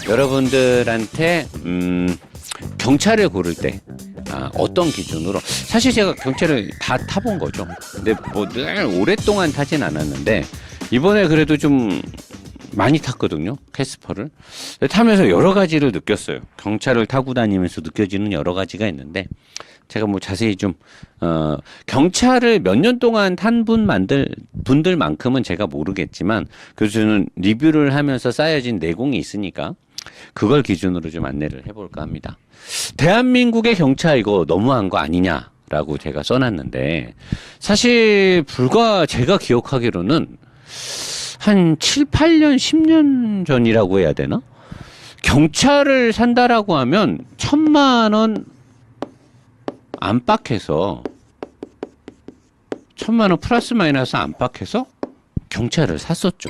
여러분들한테 경찰을 고를 때 어떤 기준으로, 사실 제가 경찰을 다 타본 거죠. 근데 뭐 늘 오랫동안 타진 않았는데 이번에 그래도 좀 많이 탔거든요, 캐스퍼를. 타면서 여러 가지를 느꼈어요. 경찰을 타고 다니면서 느껴지는 여러 가지가 있는데, 제가 뭐 자세히 좀 경찰을 몇 년 동안 탄 분들만큼은 제가 모르겠지만, 그래서 저는 리뷰를 하면서 쌓여진 내공이 있으니까 그걸 기준으로 좀 안내를 해볼까 합니다. 대한민국의 경찰 이거 너무한 거 아니냐라고 제가 써놨는데, 사실 불과 제가 기억하기로는 한 7, 8년, 10년 전이라고 해야 되나? 경찰을 산다라고 하면 1,000만 원 안팎에서, 1,000만 원 플러스 마이너스 안팎에서 경찰을 샀었죠.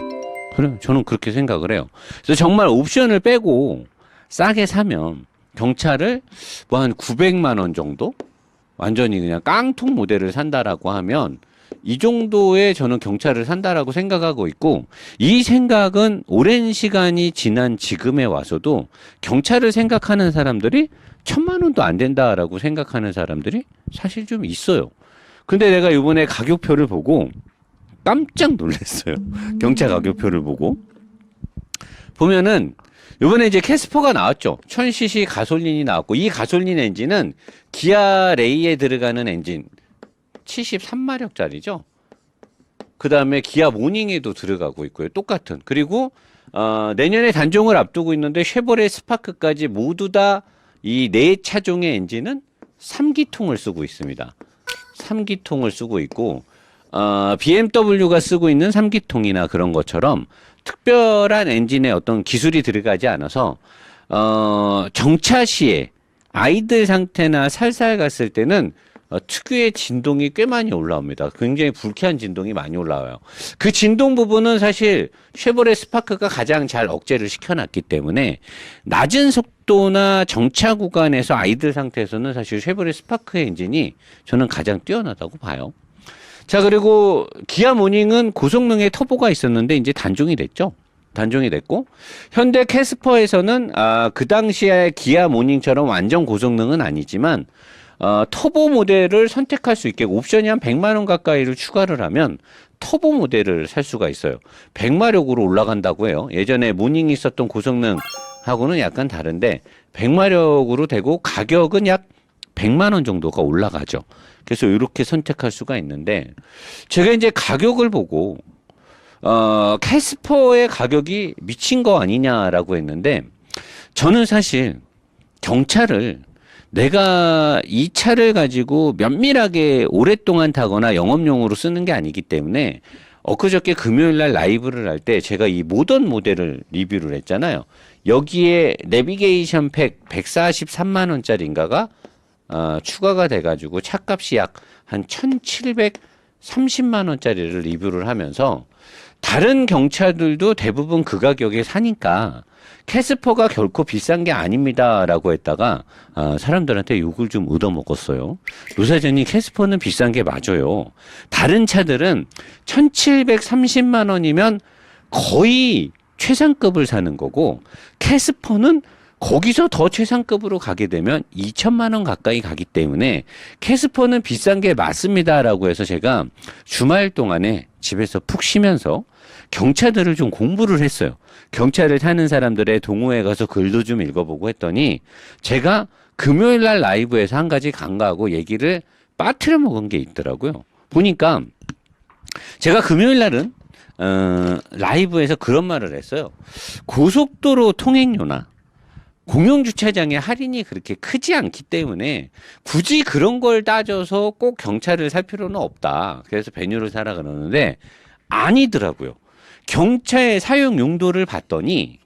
그래, 저는 그렇게 생각을 해요. 그래서 정말 옵션을 빼고 싸게 사면 경찰을 뭐 한 900만 원 정도? 완전히 그냥 깡통 모델을 산다라고 하면 이 정도의 저는 경찰을 산다라고 생각하고 있고, 이 생각은 오랜 시간이 지난 지금에 와서도 경찰을 생각하는 사람들이 1,000만 원도 안 된다라고 생각하는 사람들이 사실 좀 있어요. 근데 내가 이번에 가격표를 보고 깜짝 놀랐어요. 경차 가격표를 보고 보면은 이번에 이제 캐스퍼가 나왔죠. 1000cc 가솔린이 나왔고, 이 가솔린 엔진은 기아 레이에 들어가는 엔진 73마력짜리죠. 그 다음에 기아 모닝에도 들어가고 있고요. 똑같은. 그리고 내년에 단종을 앞두고 있는데 쉐보레 스파크까지 모두 다 이 네 차종의 엔진은 3기통을 쓰고 있습니다. 3기통을 쓰고 있고, BMW가 쓰고 있는 3기통이나 그런 것처럼 특별한 엔진에 어떤 기술이 들어가지 않아서 정차 시에 아이들 상태나 살살 갔을 때는 특유의 진동이 꽤 많이 올라옵니다. 굉장히 불쾌한 진동이 많이 올라와요. 그 진동 부분은 사실 쉐보레 스파크가 가장 잘 억제를 시켜놨기 때문에 낮은 속도나 정차 구간에서 아이들 상태에서는 사실 쉐보레 스파크의 엔진이 저는 가장 뛰어나다고 봐요. 자, 그리고 기아 모닝은 고성능의 터보가 있었는데 이제 단종이 됐죠. 단종이 됐고, 현대 캐스퍼에서는 그 당시에 기아 모닝처럼 완전 고성능은 아니지만 터보 모델을 선택할 수 있게 옵션이 한 100만 원 가까이를 추가를 하면 터보 모델을 살 수가 있어요. 100마력으로 올라간다고 해요. 예전에 모닝이 있었던 고성능하고는 약간 다른데 100마력으로 되고 가격은 약 100만 원 정도가 올라가죠. 그래서 이렇게 선택할 수가 있는데, 제가 이제 가격을 보고 캐스퍼의 가격이 미친 거 아니냐라고 했는데, 저는 사실 경차를 내가 이 차를 가지고 면밀하게 오랫동안 타거나 영업용으로 쓰는 게 아니기 때문에, 엊그저께 금요일날 라이브를 할 때 제가 이 모던 모델을 리뷰를 했잖아요. 여기에 내비게이션 팩 143만 원짜리인가가 추가가 돼가지고 차값이 약 한 1,730만 원짜리를 리뷰를 하면서, 다른 경차들도 대부분 그 가격에 사니까 캐스퍼가 결코 비싼 게 아닙니다 라고 했다가 사람들한테 욕을 좀 얻어먹었어요. 노사장님, 캐스퍼는 비싼 게 맞아요. 다른 차들은 1,730만 원이면 거의 최상급을 사는 거고, 캐스퍼는 거기서 더 최상급으로 가게 되면 2천만 원 가까이 가기 때문에 캐스퍼는 비싼 게 맞습니다라고 해서 제가 주말 동안에 집에서 푹 쉬면서 경차들을 좀 공부를 했어요. 경차를 타는 사람들의 동호회 가서 글도 좀 읽어보고 했더니, 제가 금요일 날 라이브에서 한 가지 간과하고 얘기를 빠뜨려 먹은 게 있더라고요. 보니까 제가 금요일 날은 라이브에서 그런 말을 했어요. 고속도로 통행료나 공영주차장의 할인이 그렇게 크지 않기 때문에 굳이 그런 걸 따져서 꼭 경차를 살 필요는 없다. 그래서 베뉴를 사라 그러는데 아니더라고요. 경차의 사용 용도를 봤더니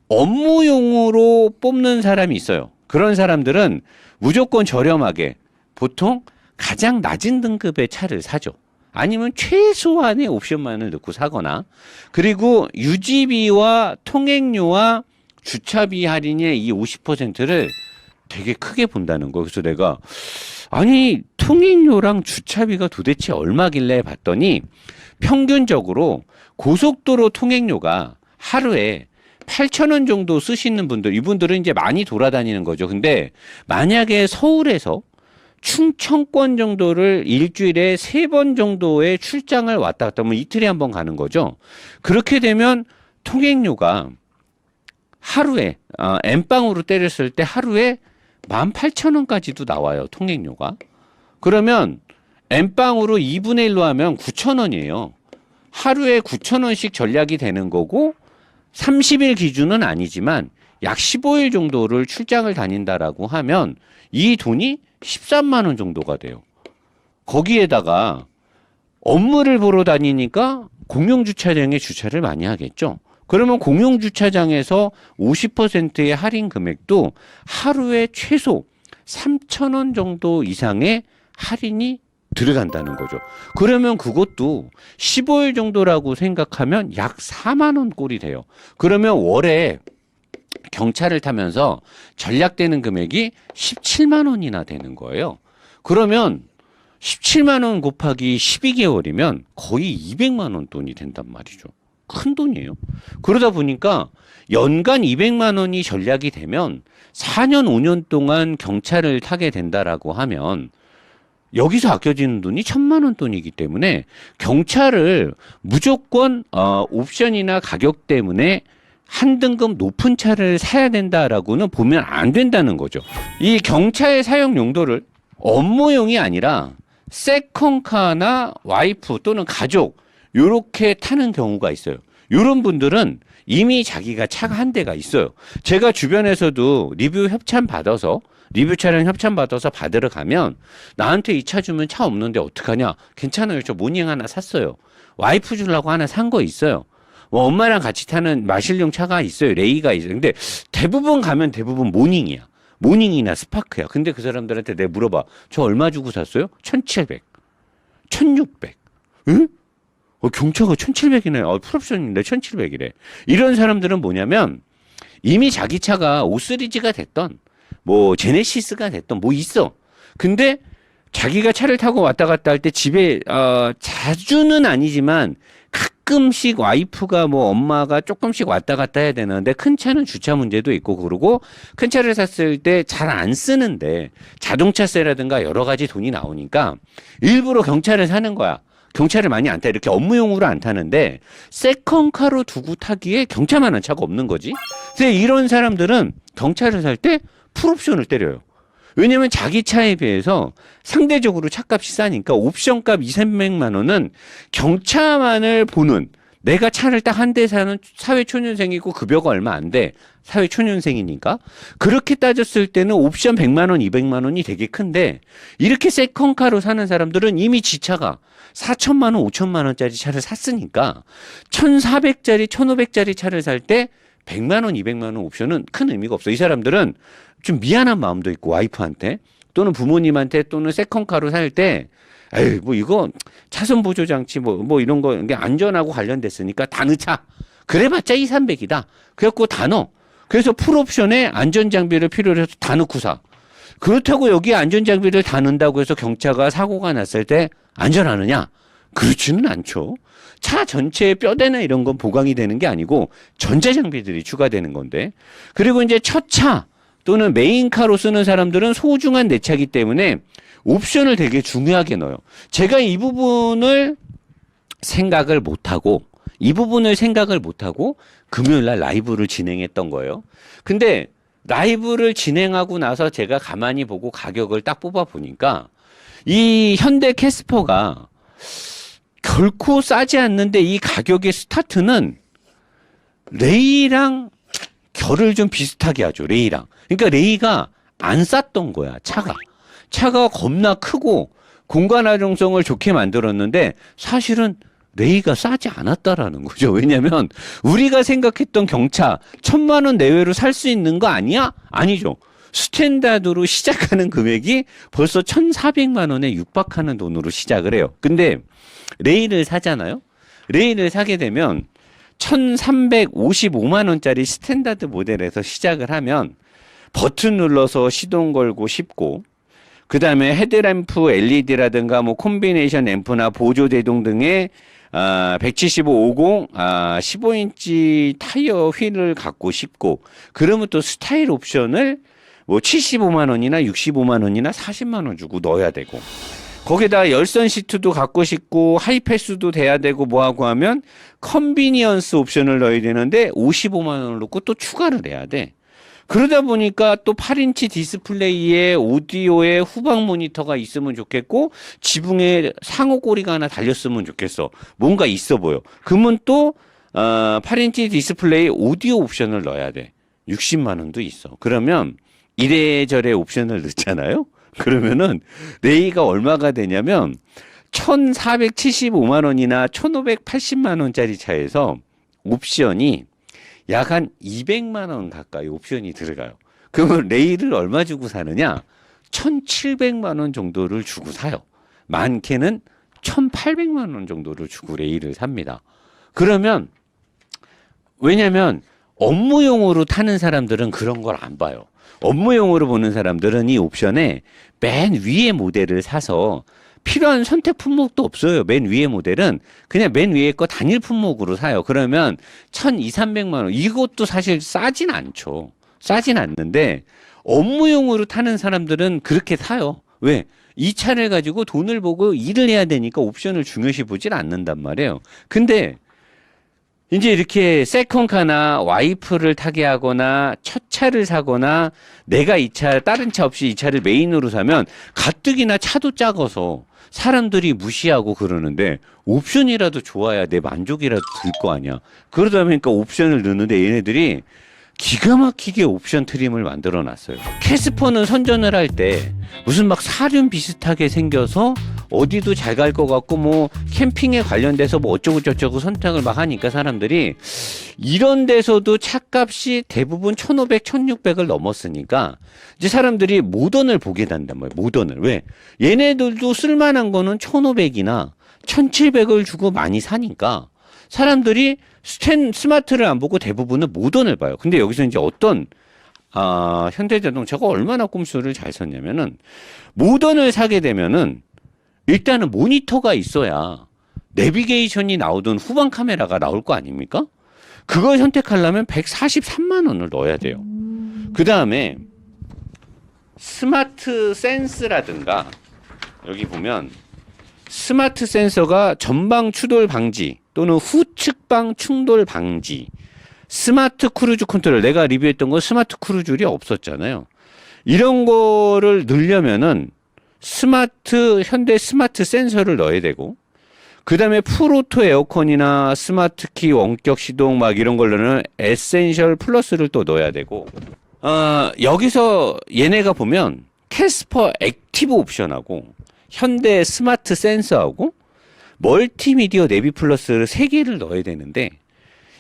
업무용으로 뽑는 사람이 있어요. 그런 사람들은 무조건 저렴하게 보통 가장 낮은 등급의 차를 사죠. 아니면 최소한의 옵션만을 넣고 사거나, 그리고 유지비와 통행료와 주차비 할인의 이 50%를 되게 크게 본다는 거. 그래서 내가 아니 통행료랑 주차비가 도대체 얼마길래 봤더니 평균적으로 고속도로 통행료가 하루에 8,000원 정도 쓰시는 분들, 이분들은 이제 많이 돌아다니는 거죠. 근데 만약에 서울에서 충청권 정도를 일주일에 3번 정도의 출장을 왔다 갔다 하면 이틀에 한 번 가는 거죠. 그렇게 되면 통행료가 하루에 N빵으로 때렸을 때 하루에 18,000원까지도 나와요. 통행료가. 그러면 N빵으로 2분의 1로 하면 9,000원이에요. 하루에 9,000원씩 전략이 되는 거고 30일 기준은 아니지만 약 15일 정도를 출장을 다닌다라고 하면 이 돈이 13만 원 정도가 돼요. 거기에다가 업무를 보러 다니니까 공용주차장에 주차를 많이 하겠죠. 그러면 공용주차장에서 50%의 할인 금액도 하루에 최소 3,000원 정도 이상의 할인이 들어간다는 거죠. 그러면 그것도 15일 정도라고 생각하면 약 4만 원 꼴이 돼요. 그러면 월에 경차를 타면서 전략되는 금액이 17만 원이나 되는 거예요. 그러면 17만 원 곱하기 12개월이면 거의 200만 원 돈이 된단 말이죠. 큰 돈이에요. 그러다 보니까 연간 200만 원이 전략이 되면 4년, 5년 동안 경차를 타게 된다라고 하면 여기서 아껴지는 돈이 1,000만 원 돈이기 때문에 경차를 무조건 옵션이나 가격 때문에 한 등급 높은 차를 사야 된다라고는 보면 안 된다는 거죠. 이 경차의 사용 용도를 업무용이 아니라 세컨카나 와이프 또는 가족 요렇게 타는 경우가 있어요. 요런 분들은 이미 자기가 차가 한 대가 있어요. 제가 주변에서도 리뷰 협찬 받아서 리뷰 차량 협찬 받아서 받으러 가면 나한테 이 차 주면 차 없는데 어떡하냐? 괜찮아요. 저 모닝 하나 샀어요. 와이프 주려고 하나 산 거 있어요. 뭐 엄마랑 같이 타는 마실용 차가 있어요. 레이가 있어요. 근데 대부분 가면 대부분 모닝이야. 모닝이나 스파크야. 근데 그 사람들한테 내가 물어봐. 저 얼마 주고 샀어요? 1,700. 1,600. 응? 경차가 1,700이네. 풀옵션인데 1,700이래. 이런 사람들은 뭐냐면 이미 자기 차가 5시리즈가 됐던 뭐 제네시스가 됐던 뭐 있어. 근데 자기가 차를 타고 왔다 갔다 할 때 집에 자주는 아니지만 가끔씩 와이프가 뭐 엄마가 조금씩 왔다 갔다 해야 되는데 큰 차는 주차 문제도 있고 그러고 큰 차를 샀을 때 잘 안 쓰는데 자동차세라든가 여러 가지 돈이 나오니까 일부러 경차를 사는 거야. 경차를 많이 안 타. 이렇게 업무용으로 안 타는데 세컨카로 두고 타기에 경차만한 차가 없는 거지. 그래서 이런 사람들은 경차를 살 때 풀옵션을 때려요. 왜냐면 자기 차에 비해서 상대적으로 차값이 싸니까 옵션값 2,300만 원은 경차만을 보는 내가 차를 딱 한 대 사는 사회초년생이고 급여가 얼마 안 돼. 사회초년생이니까. 그렇게 따졌을 때는 옵션 100만 원, 200만 원이 되게 큰데 이렇게 세컨카로 사는 사람들은 이미 지차가 4천만 원, 5천만 원짜리 차를 샀으니까 1,400짜리, 1,500짜리 차를 살 때 100만 원, 200만 원 옵션은 큰 의미가 없어. 이 사람들은 좀 미안한 마음도 있고 와이프한테 또는 부모님한테 또는 세컨카로 살 때 에이 뭐 이거 차선 보조 장치 뭐 이런 거 이게 안전하고 관련됐으니까 다 넣자. 그래봤자 2, 300이다. 그래갖고 다 넣어. 그래서 풀옵션에 안전장비를 필요로 해서 다 넣고 사. 그렇다고 여기에 안전장비를 다 넣는다고 해서 경차가 사고가 났을 때 안전하느냐? 그렇지는 않죠. 차 전체에 뼈대나 이런 건 보강이 되는 게 아니고 전자장비들이 추가되는 건데. 그리고 이제 첫 차 또는 메인카로 쓰는 사람들은 소중한 내 차이기 때문에 옵션을 되게 중요하게 넣어요. 제가 이 부분을 생각을 못하고 금요일 날 라이브를 진행했던 거예요. 근데 라이브를 진행하고 나서 제가 가만히 보고 가격을 딱 뽑아 보니까 이 현대 캐스퍼가 결코 싸지 않는데 이 가격의 스타트는 레이랑 결을 좀 비슷하게 하죠. 레이랑. 그러니까 레이가 안 쌌던 거야. 차가 겁나 크고 공간 활용성을 좋게 만들었는데 사실은 레이가 싸지 않았다라는 거죠. 왜냐면 우리가 생각했던 경차 1,000만 원 내외로 살 수 있는 거 아니야? 아니죠. 스탠다드로 시작하는 금액이 벌써 1,400만 원에 육박하는 돈으로 시작을 해요. 근데 레이를 사잖아요. 레이를 사게 되면 1,355만 원짜리 스탠다드 모델에서 시작을 하면 버튼 눌러서 시동 걸고 쉽고 그 다음에 헤드램프 LED라든가 뭐 콤비네이션 램프나 보조 제동 등의 175, 50, 15인치 타이어 휠을 갖고 싶고, 그러면 또 스타일 옵션을 뭐 75만 원이나 65만 원이나 40만 원 주고 넣어야 되고, 거기다 열선 시트도 갖고 싶고 하이패스도 돼야 되고 뭐하고 하면 컨비니언스 옵션을 넣어야 되는데 55만 원을 넣고 또 추가를 해야 돼. 그러다 보니까 또 8인치 디스플레이에 오디오에 후방 모니터가 있으면 좋겠고 지붕에 상호 꼬리가 하나 달렸으면 좋겠어. 뭔가 있어 보여. 그러면 또 8인치 디스플레이 오디오 옵션을 넣어야 돼. 60만 원도 있어. 그러면 이래저래 옵션을 넣잖아요. 그러면은 레이가 얼마가 되냐면 1,475만 원이나 1,580만 원짜리 차에서 옵션이 약 한 200만 원 가까이 옵션이 들어가요. 그러면 레이를 얼마 주고 사느냐? 1,700만 원 정도를 주고 사요. 많게는 1,800만 원 정도를 주고 레이를 삽니다. 그러면 왜냐면 업무용으로 타는 사람들은 그런 걸 안 봐요. 업무용으로 보는 사람들은 이 옵션에 맨 위에 모델을 사서 필요한 선택 품목도 없어요. 맨 위에 모델은 그냥 맨 위에 거 단일 품목으로 사요. 그러면 1,200~300만 원. 이것도 사실 싸진 않죠. 싸진 않는데 업무용으로 타는 사람들은 그렇게 사요. 왜? 이 차를 가지고 돈을 보고 일을 해야 되니까 옵션을 중요시 보질 않는단 말이에요. 근데 이제 이렇게 세컨카나 와이프를 타게 하거나 첫 차를 사거나 내가 이 차, 다른 차 없이 이 차를 메인으로 사면 가뜩이나 차도 작아서 사람들이 무시하고 그러는데 옵션이라도 좋아야 내 만족이라도 들 거 아니야. 그러다 보니까 옵션을 넣는데 얘네들이 기가 막히게 옵션 트림을 만들어 놨어요. 캐스퍼는 선전을 할 때 무슨 막 사륜 비슷하게 생겨서 어디도 잘 갈 것 같고 뭐 캠핑에 관련돼서 뭐 어쩌고 저쩌고 선택을 막 하니까 사람들이 이런 데서도 차값이 대부분 1,500, 1,600을 넘었으니까 이제 사람들이 모던을 보게 된단 말이에요. 모던을. 왜? 얘네들도 쓸만한 거는 1,500이나 1,700을 주고 많이 사니까 사람들이 스마트를 안 보고 대부분은 모던을 봐요. 근데 여기서 이제 어떤 현대자동차가 얼마나 꼼수를 잘 썼냐면은 모던을 사게 되면은 일단은 모니터가 있어야 내비게이션이 나오든 후방 카메라가 나올 거 아닙니까? 그걸 선택하려면 143만 원을 넣어야 돼요. 그 다음에 스마트 센스라든가 여기 보면 스마트 센서가 전방 추돌 방지 또는 후측방 충돌 방지, 스마트 크루즈 컨트롤, 내가 리뷰했던 건 스마트 크루즈율이 없었잖아요. 이런 거를 넣으려면은 현대 스마트 센서를 넣어야 되고, 그 다음에 풀오토 에어컨이나 스마트 키 원격 시동 막 이런 걸로는 에센셜 플러스를 또 넣어야 되고, 여기서 얘네가 보면 캐스퍼 액티브 옵션하고 현대 스마트 센서하고 멀티미디어 내비 플러스를 3개를 넣어야 되는데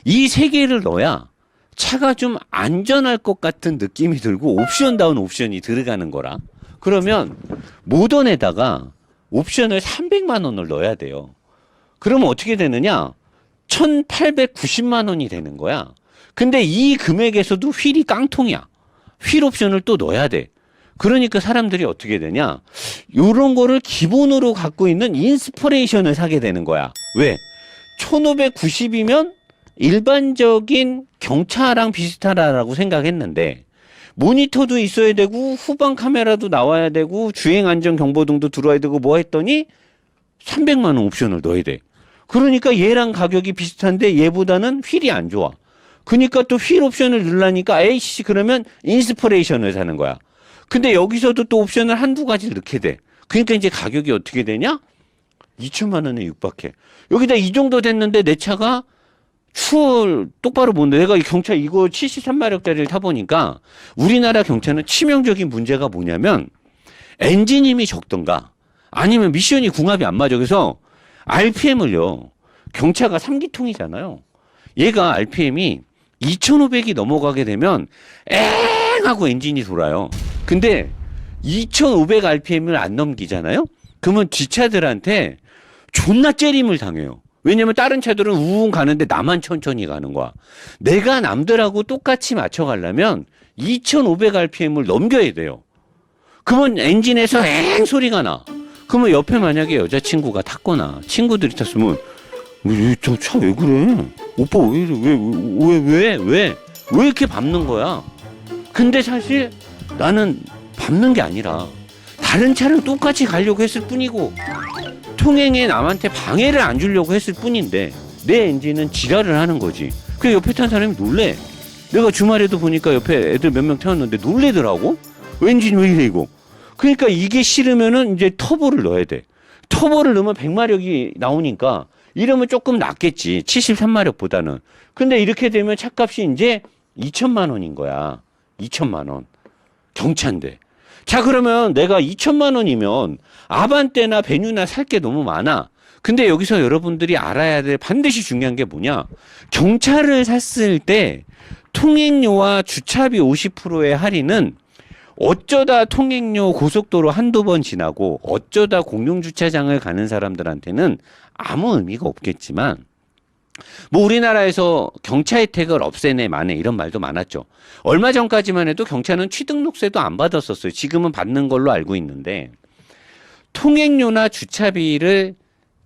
이 3개를 넣어야 차가 좀 안전할 것 같은 느낌이 들고 옵션다운 옵션이 들어가는 거라. 그러면 모던에다가 옵션을 300만 원을 넣어야 돼요. 그러면 어떻게 되느냐? 1,890만 원이 되는 거야. 근데 이 금액에서도 휠이 깡통이야. 휠 옵션을 또 넣어야 돼. 그러니까 사람들이 어떻게 되냐? 요런 거를 기본으로 갖고 있는 인스퍼레이션을 사게 되는 거야. 왜? 1,590이면 일반적인 경차랑 비슷하다라고 생각했는데 모니터도 있어야 되고 후방 카메라도 나와야 되고 주행 안전 경보등도 들어와야 되고 뭐 했더니 300만 원 옵션을 넣어야 돼. 그러니까 얘랑 가격이 비슷한데 얘보다는 휠이 안 좋아. 그러니까 또 휠 옵션을 넣으려니까 에이씨 그러면 인스퍼레이션을 사는 거야. 근데 여기서도 또 옵션을 한두 가지를 넣게 돼. 그러니까 이제 가격이 어떻게 되냐? 2천만 원에 육박해. 여기다 이 정도 됐는데 내 차가 추월 똑바로 보는데 내가 이 경차 이거 73마력짜리를 타보니까 우리나라 경차는 치명적인 문제가 뭐냐면 엔진 힘이 적던가 아니면 미션이 궁합이 안 맞아. 그래서 RPM을요. 경차가 3기통이잖아요. 얘가 RPM이 2,500이 넘어가게 되면 엥 하고 엔진이 돌아요. 근데 2,500rpm을 안 넘기잖아요? 그러면 뒷차들한테 존나 째림을 당해요. 왜냐면 다른 차들은 우웅 가는데 나만 천천히 가는 거야. 내가 남들하고 똑같이 맞춰가려면 2,500rpm을 넘겨야 돼요. 그러면 엔진에서 엥 소리가 나. 그러면 옆에 만약에 여자친구가 탔거나 친구들이 탔으면 저 차 왜 그래? 오빠 왜 이래? 왜 이렇게 밟는 거야? 근데 사실 나는 밟는 게 아니라 다른 차랑 똑같이 가려고 했을 뿐이고 통행에 남한테 방해를 안 주려고 했을 뿐인데 내 엔진은 지랄을 하는 거지. 그 옆에 탄 사람이 놀래. 내가 주말에도 보니까 옆에 애들 몇 명 태웠는데 놀래더라고. 엔진 왜 이래 이거. 그러니까 이게 싫으면은 이제 터보를 넣어야 돼. 터보를 넣으면 100마력이 나오니까 이러면 조금 낫겠지. 73마력보다는. 근데 이렇게 되면 차값이 이제 2천만 원인 거야. 2천만 원. 경차인데. 자, 그러면 내가 2천만 원이면 아반떼나 베뉴나 살 게 너무 많아. 근데 여기서 여러분들이 알아야 될 반드시 중요한 게 뭐냐? 경차를 샀을 때 통행료와 주차비 50%의 할인은 어쩌다 통행료 고속도로 한두 번 지나고 어쩌다 공용주차장을 가는 사람들한테는 아무 의미가 없겠지만 뭐 우리나라에서 경차 혜택을 없애네 마네 이런 말도 많았죠. 얼마 전까지만 해도 경차는 취등록세도 안 받았었어요. 지금은 받는 걸로 알고 있는데 통행료나 주차비를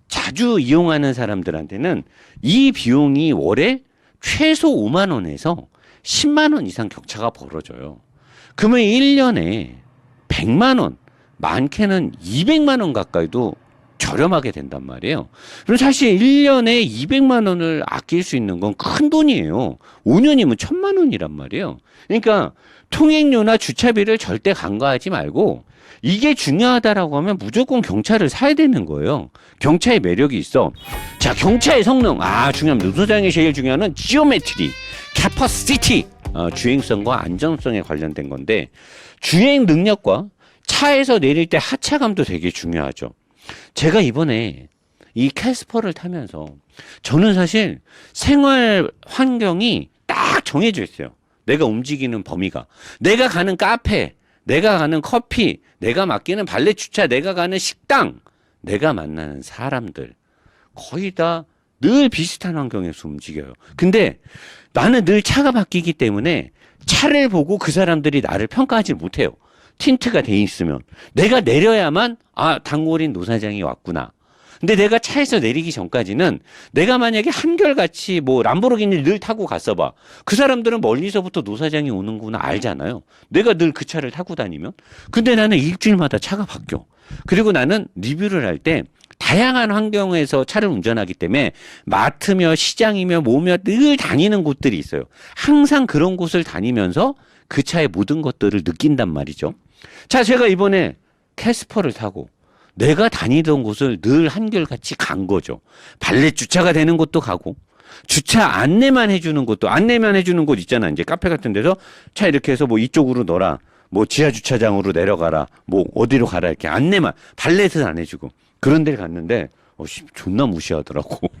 자주 이용하는 사람들한테는 이 비용이 월에 최소 5만 원에서 10만 원 이상 격차가 벌어져요. 그러면 1년에 100만 원, 많게는 200만 원 가까이도 저렴하게 된단 말이에요. 그럼 사실 1년에 200만 원을 아낄 수 있는 건 큰 돈이에요. 5년이면 1000만 원이란 말이에요. 그러니까 통행료나 주차비를 절대 간과하지 말고 이게 중요하다라고 하면 무조건 경차를 사야 되는 거예요. 경차의 매력이 있어. 자, 경차의 성능. 중요합니다. 노소장이 제일 중요한 건 지오메트리, 캐퍼시티. 주행성과 안정성에 관련된 건데 주행 능력과 차에서 내릴 때 하차감도 되게 중요하죠. 제가 이번에 이 캐스퍼를 타면서 저는 사실 생활 환경이 딱 정해져 있어요. 내가 움직이는 범위가. 내가 가는 카페, 내가 가는 커피, 내가 맡기는 발렛 주차, 내가 가는 식당, 내가 만나는 사람들 거의 다 늘 비슷한 환경에서 움직여요. 근데 나는 늘 차가 바뀌기 때문에 차를 보고 그 사람들이 나를 평가하지 못해요. 틴트가 돼 있으면. 내가 내려야만 단골인 노사장이 왔구나. 근데 내가 차에서 내리기 전까지는 내가 만약에 한결같이 뭐 람보르기니를 늘 타고 갔어 봐. 그 사람들은 멀리서부터 노사장이 오는구나 알잖아요. 내가 늘 그 차를 타고 다니면. 근데 나는 일주일마다 차가 바뀌어. 그리고 나는 리뷰를 할 때 다양한 환경에서 차를 운전하기 때문에 마트며 시장이며 뭐며 늘 다니는 곳들이 있어요. 항상 그런 곳을 다니면서 그 차의 모든 것들을 느낀단 말이죠. 자, 제가 이번에 캐스퍼를 타고 내가 다니던 곳을 늘 한결같이 간 거죠. 발렛 주차가 되는 곳도 가고 주차 안내만 해주는 곳도 안내만 해주는 곳 있잖아. 이제 카페 같은 데서 차 이렇게 해서 뭐 이쪽으로 넣어라. 뭐 지하 주차장으로 내려가라. 뭐 어디로 가라 이렇게 안내만 발렛은 안 해주고 그런 데를 갔는데 존나 무시하더라고.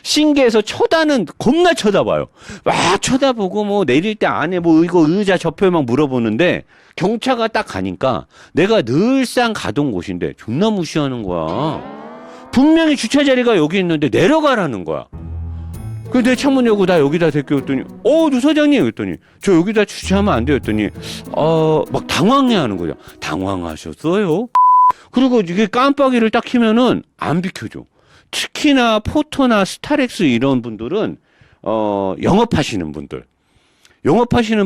신기해서 쳐다는 겁나 쳐다봐요. 막 쳐다보고 뭐 내릴 때 안에 뭐 이거 의자 접혀 막 물어보는데 경차가 딱 가니까 내가 늘상 가던 곳인데 존나 무시하는 거야. 분명히 주차 자리가 여기 있는데 내려가라는 거야. 근데 내 창문 열고 나 여기다 대고 했더니 노사장님 그랬더니 저 여기다 주차하면 안 돼요 했더니 막 당황해 하는 거죠. 당황하셨어요? 그리고 이게 깜빡이를 딱 키면은 안 비켜줘. 특히나 포토나 스타렉스 이런 분들은 영업하시는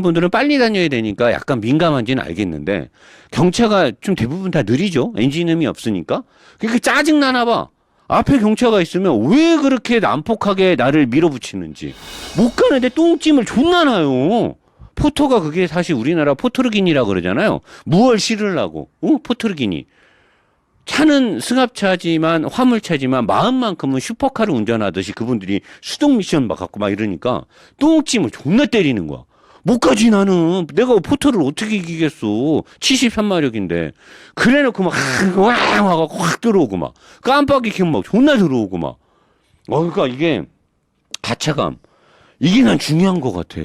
분들은 빨리 다녀야 되니까 약간 민감한지는 알겠는데 경차가 좀 대부분 다 느리죠. 엔진음이 없으니까. 그러니까 짜증나나 봐. 앞에 경차가 있으면 왜 그렇게 난폭하게 나를 밀어붙이는지. 못 가는데 똥찜을 존나 나요. 포토가 그게 사실 우리나라 포토르기니라 그러잖아요. 무얼 실으려고. 포토르기니. 차는 승합차지만 화물차지만 마음만큼은 슈퍼카를 운전하듯이 그분들이 수동 미션 막 갖고 막 이러니까 똥찜을 존나 때리는 거야. 못 가지 나는. 내가 포터를 어떻게 이기겠어. 73마력인데. 그래놓고 막 확 들어오고 막 깜빡이 켜면 막 존나 들어오고 막. 그러니까 이게 가차감. 이게 난 중요한 것 같아.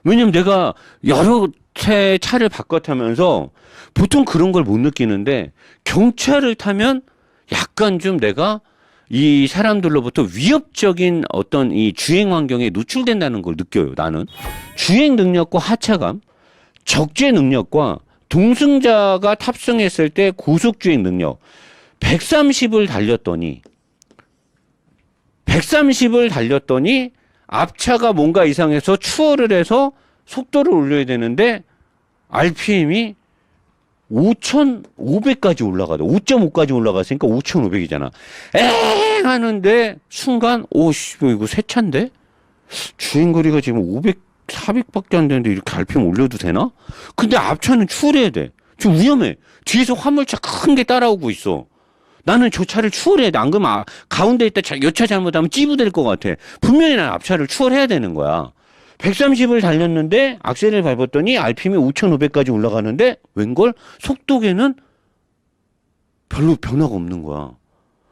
왜냐면 내가 여러 채 차를 바꿔 타면서 보통 그런 걸 못 느끼는데 경차를 타면 약간 좀 내가 이 사람들로부터 위협적인 어떤 이 주행 환경에 노출된다는 걸 느껴요. 나는 주행 능력과 하차감, 적재 능력과 동승자가 탑승했을 때 고속 주행 능력 130을 달렸더니 130을 달렸더니 앞차가 뭔가 이상해서 추월을 해서 속도를 올려야 되는데 RPM이 5,500까지 올라가다. 5.5까지 올라갔으니까 5,500이잖아. 엥 하는데 순간 오씨 이거 새 차인데? 주행거리가 지금 500, 400밖에 안 되는데 이렇게 RPM 올려도 되나? 근데 앞차는 추월해야 돼. 지금 위험해. 뒤에서 화물차 큰 게 따라오고 있어. 나는 저 차를 추월해야 돼. 안 그러면 가운데 있다 여차 잘못하면 찌부될 것 같아. 분명히 난 앞차를 추월해야 되는 거야. 130을 달렸는데 악셀을 밟았더니 RPM이 5,500까지 올라가는데 웬걸? 속도계는 별로 변화가 없는 거야.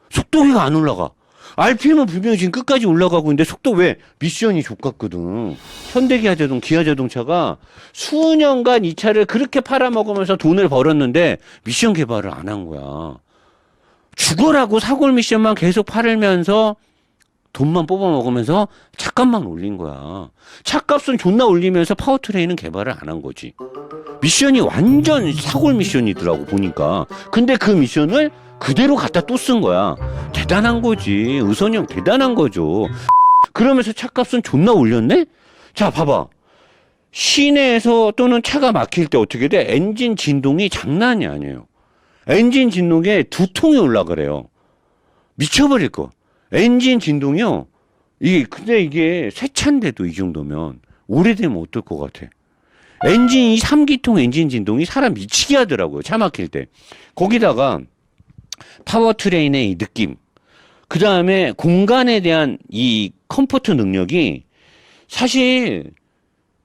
속도계가 안 올라가. RPM은 분명히 지금 끝까지 올라가고 있는데 속도 왜? 미션이 족같거든. 현대기아자동, 기아자동차가 수년간 이 차를 그렇게 팔아먹으면서 돈을 벌었는데 미션 개발을 안 한 거야. 죽어라고 사골 미션만 계속 팔으면서 돈만 뽑아먹으면서 차값만 올린 거야. 차값은 존나 올리면서 파워트레인은 개발을 안 한 거지. 미션이 완전 사골 미션이더라고 보니까. 근데 그 미션을 그대로 갖다 또 쓴 거야. 대단한 거지. 의선이 형 대단한 거죠. 그러면서 차값은 존나 올렸네? 자 봐봐. 시내에서 또는 차가 막힐 때 어떻게 돼? 엔진 진동이 장난이 아니에요. 엔진 진동에 2통이 올라가래요. 미쳐버릴 거. 엔진 진동이요. 근데 이게 새 차인데도 이 정도면 오래되면 어떨 것 같아? 엔진이 3기통 엔진 진동이 사람 미치게 하더라고요. 차 막힐 때. 거기다가 파워트레인의 이 느낌. 그 다음에 공간에 대한 이 컴포트 능력이 사실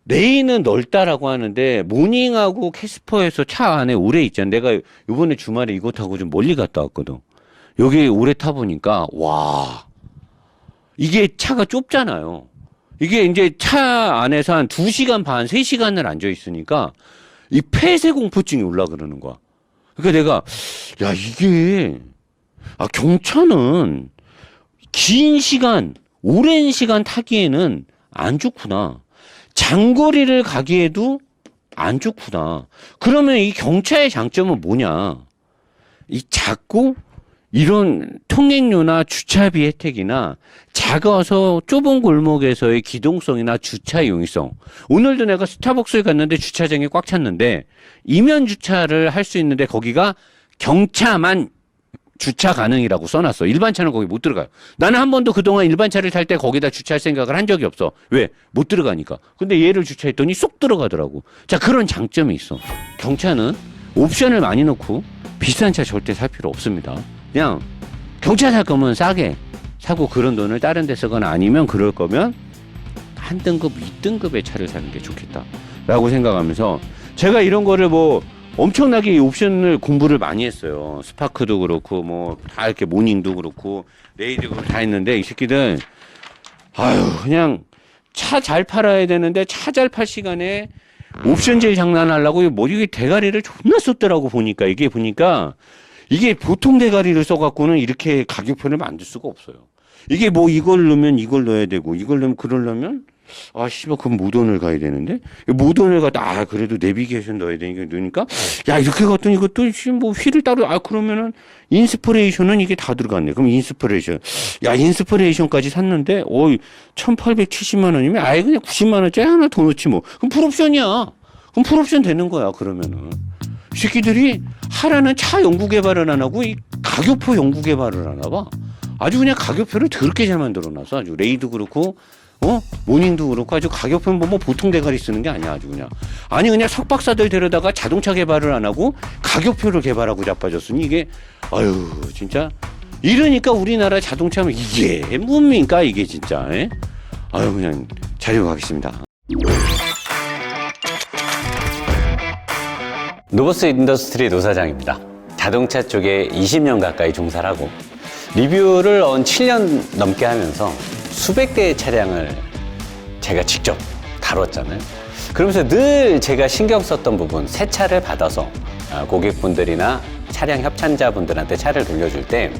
레인은 넓다라고 하는데 모닝하고 캐스퍼에서 차 안에 오래 있잖아. 내가 이번에 주말에 이거 타고 좀 멀리 갔다 왔거든. 여기 오래 타보니까 와 이게 차가 좁잖아요. 이게 이제 차 안에서 한 2시간 반, 3시간을 앉아있으니까 이 폐쇄 공포증이 올라 그러는 거야. 그러니까 내가 야 이게 경차는 긴 시간, 오랜 시간 타기에는 안 좋구나. 장거리를 가기에도 안 좋구나. 그러면 이 경차의 장점은 뭐냐? 이 작고 이런 통행료나 주차비 혜택이나 작아서 좁은 골목에서의 기동성이나 주차 용이성. 오늘도 내가 스타벅스에 갔는데 주차장이 꽉 찼는데 이면 주차를 할 수 있는데 거기가 경차만 주차 가능이라고 써놨어. 일반 차는 거기 못 들어가요. 나는 한 번도 그동안 일반 차를 탈 때 거기다 주차할 생각을 한 적이 없어. 왜? 못 들어가니까. 근데 얘를 주차했더니 쏙 들어가더라고. 자, 그런 장점이 있어. 경차는 옵션을 많이 넣고 비싼 차 절대 살 필요 없습니다. 그냥 경차 살 거면 싸게 사고 그런 돈을 다른 데 쓰거나 아니면 그럴 거면 한 등급, 2등급의 차를 사는 게 좋겠다라고 생각하면서 제가 이런 거를 뭐 엄청나게 옵션을 공부를 많이 했어요. 스파크도 그렇고 뭐 다 이렇게 모닝도 그렇고 레이드도 다 했는데 이 새끼들 그냥 차 잘 팔아야 되는데 차 잘 팔 시간에 옵션제일 장난하려고 뭐 이게 대가리를 존나 썼더라고 보니까 이게 보통 대가리를 써갖고는 이렇게 가격표를 만들 수가 없어요. 이게 뭐 이걸 넣으면 이걸 넣어야 되고 이걸 넣으면 그러려면 씨발 그럼 모던을 가야 되는데 모던을 가다 그래도 내비게이션 넣어야 되니까 넣으니까 야 이렇게 갔더니 이것도 뭐 휠을 따로 그러면은 인스피레이션은 이게 다 들어갔네. 그럼 인스피레이션까지 샀는데 1,870만 원이면 그냥 90만 원짜리 하나 더 넣지 뭐. 그럼 풀옵션이야. 그럼 풀옵션 되는 거야 그러면은. 이 새끼들이 하라는 차 연구 개발을 안 하고 이 가격표 연구 개발을 하나 봐. 아주 그냥 가격표를 더럽게 잘 만들어놔서 아주 레이도 그렇고 모닝도 그렇고 아주 가격표는 뭐 보통 대가리 쓰는 게 아니야 아주 그냥. 아니 그냥 석박사들 데려다가 자동차 개발을 안 하고 가격표를 개발하고 자빠졌으니 이게 진짜 이러니까 우리나라 자동차면 이게 뭡니까 이게 진짜. 그냥 자료 가겠습니다. 노버스 인더스트리 노사장입니다. 자동차 쪽에 20년 가까이 종사를 하고 리뷰를 7년 넘게 하면서 수백 대의 차량을 제가 직접 다뤘잖아요. 그러면서 늘 제가 신경 썼던 부분, 새 차를 받아서 고객분들이나 차량 협찬자분들한테 차를 돌려줄 때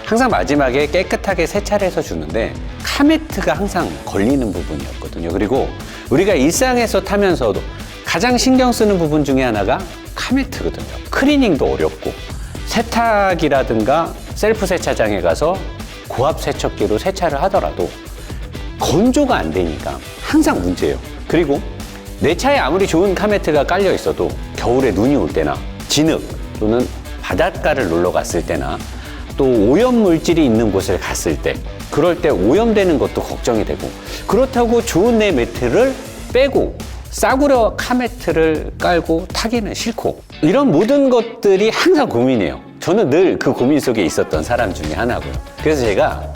항상 마지막에 깨끗하게 세차를 해서 주는데 카메트가 항상 걸리는 부분이었거든요. 그리고 우리가 일상에서 타면서도 가장 신경 쓰는 부분 중에 하나가 카메트거든요. 클리닝도 어렵고 세탁이라든가 셀프 세차장에 가서 고압 세척기로 세차를 하더라도 건조가 안 되니까 항상 문제예요. 그리고 내 차에 아무리 좋은 카메트가 깔려 있어도 겨울에 눈이 올 때나 진흙 또는 바닷가를 놀러 갔을 때나 또 오염 물질이 있는 곳을 갔을 때 그럴 때 오염되는 것도 걱정이 되고, 그렇다고 좋은 내 매트를 빼고 싸구려 카메트를 깔고 타기는 싫고, 이런 모든 것들이 항상 고민이에요. 저는 늘 그 고민 속에 있었던 사람 중에 하나고요. 그래서 제가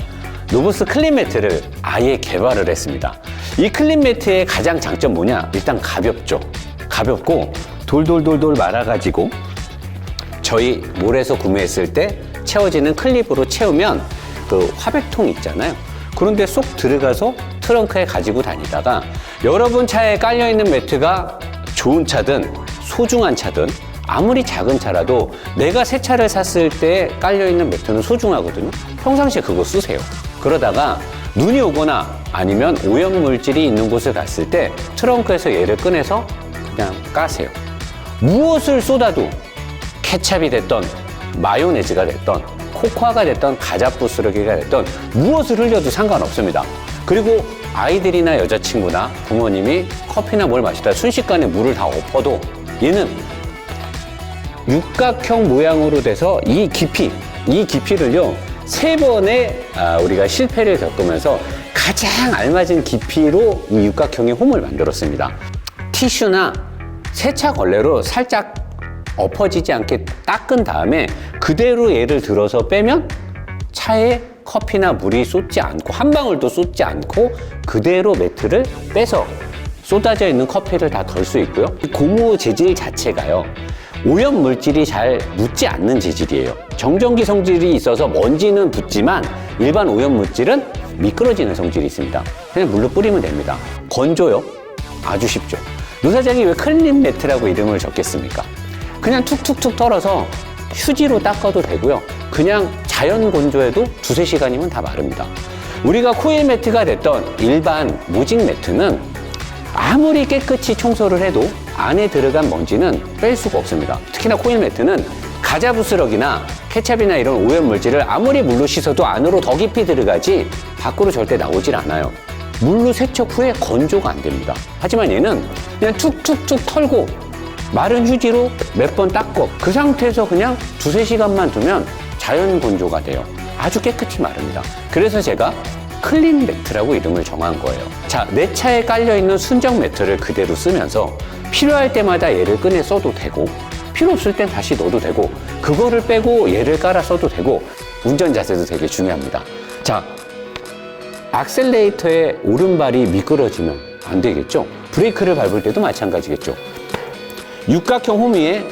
노보스 클린 매트를 아예 개발을 했습니다. 이 클린 매트의 가장 장점 뭐냐? 일단 가볍죠. 가볍고 돌돌돌돌 말아가지고 저희 몰에서 구매했을 때 채워지는 클립으로 채우면 그 화백통 있잖아요. 그런데 쏙 들어가서 트렁크에 가지고 다니다가 여러분 차에 깔려있는 매트가 좋은 차든 소중한 차든 아무리 작은 차라도 내가 새 차를 샀을 때 깔려있는 매트는 소중하거든요. 평상시에 그거 쓰세요. 그러다가 눈이 오거나 아니면 오염물질이 있는 곳을 갔을 때 트렁크에서 얘를 꺼내서 그냥 까세요. 무엇을 쏟아도 케찹이 됐던 마요네즈가 됐던 코코아가 됐던 가자부스러기가 됐던 무엇을 흘려도 상관없습니다. 그리고 아이들이나 여자친구나 부모님이 커피나 뭘 마시다 순식간에 물을 다 엎어도 얘는 육각형 모양으로 돼서 이 깊이를요 3번의 우리가 실패를 겪으면서 가장 알맞은 깊이로 이 육각형의 홈을 만들었습니다. 티슈나 세차 걸레로 살짝 엎어지지 않게 닦은 다음에 그대로 얘를 들어서 빼면 차에 커피나 물이 쏟지 않고 한 방울도 쏟지 않고 그대로 매트를 빼서 쏟아져 있는 커피를 다 덜 수 있고요. 이 고무 재질 자체가요 오염 물질이 잘 묻지 않는 재질이에요. 정전기 성질이 있어서 먼지는 붙지만 일반 오염 물질은 미끄러지는 성질이 있습니다. 그냥 물로 뿌리면 됩니다. 건조요? 아주 쉽죠. 노사장이 왜 클린 매트라고 이름을 적겠습니까? 그냥 툭툭툭 털어서 휴지로 닦아도 되고요. 그냥 자연 건조해도 2-3시간이면 다 마릅니다. 우리가 코일 매트가 됐던 일반 모직 매트는 아무리 깨끗이 청소를 해도 안에 들어간 먼지는 뺄 수가 없습니다. 특히나 코일 매트는 가자부스러기나 케찹이나 이런 오염물질을 아무리 물로 씻어도 안으로 더 깊이 들어가지 밖으로 절대 나오질 않아요. 물로 세척 후에 건조가 안 됩니다. 하지만 얘는 그냥 툭툭툭 털고 마른 휴지로 몇 번 닦고 그 상태에서 그냥 2-3시간만 두면 자연 건조가 돼요. 아주 깨끗이 마릅니다. 그래서 제가 클린 매트라고 이름을 정한 거예요. 자, 내 차에 깔려있는 순정 매트를 그대로 쓰면서 필요할 때마다 얘를 꺼내 써도 되고 필요 없을 땐 다시 넣어도 되고 그거를 빼고 얘를 깔아 써도 되고 운전 자세도 되게 중요합니다. 자, 악셀레이터의 오른발이 미끄러지면 안 되겠죠? 브레이크를 밟을 때도 마찬가지겠죠? 육각형 홈위에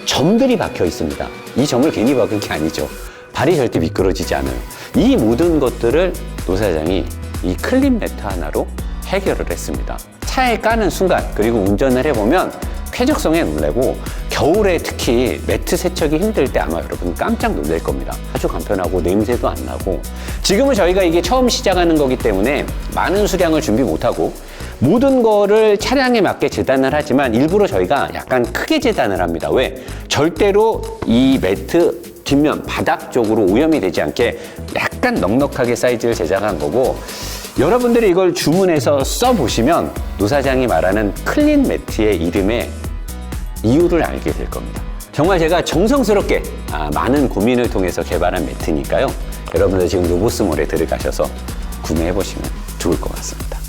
점들이 박혀 있습니다. 이 점을 괜히 박은 게 아니죠. 발이 절대 미끄러지지 않아요. 이 모든 것들을 노사장이 이 클린 매트 하나로 해결을 했습니다. 차에 까는 순간 그리고 운전을 해보면 쾌적성에 놀래고 겨울에 특히 매트 세척이 힘들 때 아마 여러분 깜짝 놀랄 겁니다. 아주 간편하고 냄새도 안 나고 지금은 저희가 이게 처음 시작하는 거기 때문에 많은 수량을 준비 못하고 모든 거를 차량에 맞게 재단을 하지만 일부러 저희가 약간 크게 재단을 합니다. 왜? 절대로 이 매트 뒷면 바닥 쪽으로 오염이 되지 않게 약간 넉넉하게 사이즈를 제작한 거고 여러분들이 이걸 주문해서 써보시면 노사장이 말하는 클린 매트의 이름의 이유를 알게 될 겁니다. 정말 제가 정성스럽게 많은 고민을 통해서 개발한 매트니까요. 여러분들 지금 노보스몰에 들어가셔서 구매해보시면 좋을 것 같습니다.